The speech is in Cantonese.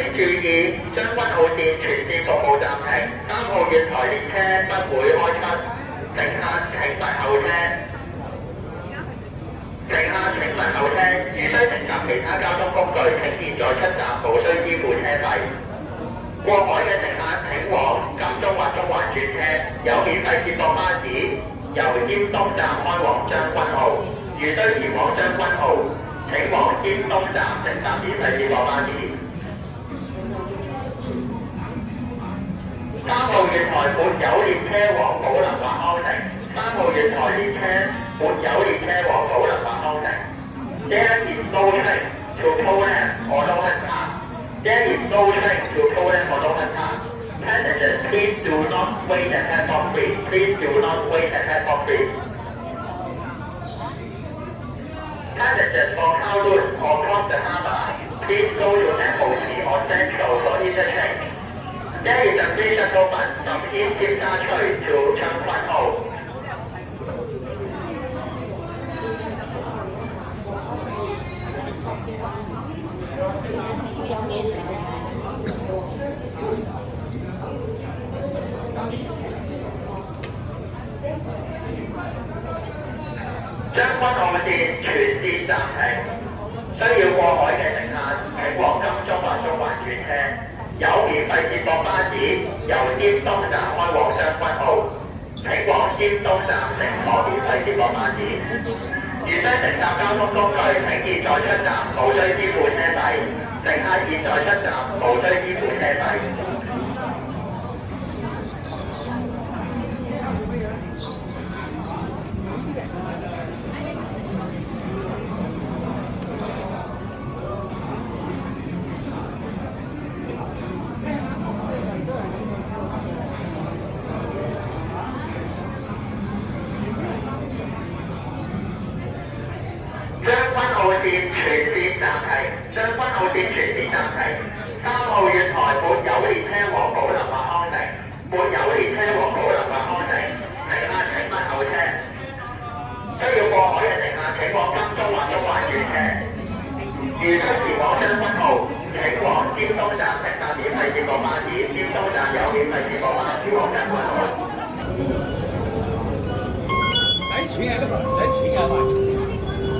請注意，將軍澳線全線服務暫停，3號月台列車不會開出，乘客請勿候車。乘客請勿候車，如需乘搭其他交通工具，請現在出站，無需支付車費。過海嘅乘客請往金鐘或中環轉車，有免費接駁巴士由尖東站開往將軍澳。如需前往將軍澳，請往尖東站乘搭免費接駁巴士。3號月台沒有列車往寶林或康城。3號月台列車沒有列車往寶林或康城。There is no train to Poland or Lohentan. There is no train to Poland or Lohentan. Passengers, please do not wait at platform 3. Please do not wait at platform 3. Passengers for Kowloon or cross the harbour, please go to MOT or Central for interchange. There is a free shuttle bus from East Timsha to Cheung Kwan O. 將軍澳線全線暫停，需要過海嘅乘客請往金鐘或中環轉車，有免費接駁巴士由尖東站開往將軍澳，請往尖東站乘坐免費接駁巴士。如需乘搭交通工具，請現在出站，無需支付車費。乘客現在出站，無需支付車費。將軍澳線全線暫停，將軍澳線全線暫停。3號月台沒有列車往寶林或康城，沒有列車往寶林或康城，乘客請勿候車。需要過海嘅乘客請往金鐘或中環轉車。如需前往將軍澳，請往尖東站乘搭免費接駁巴士，尖東站有免費接駁巴士往將軍澳。使錢啊，都唔使錢啊，喂！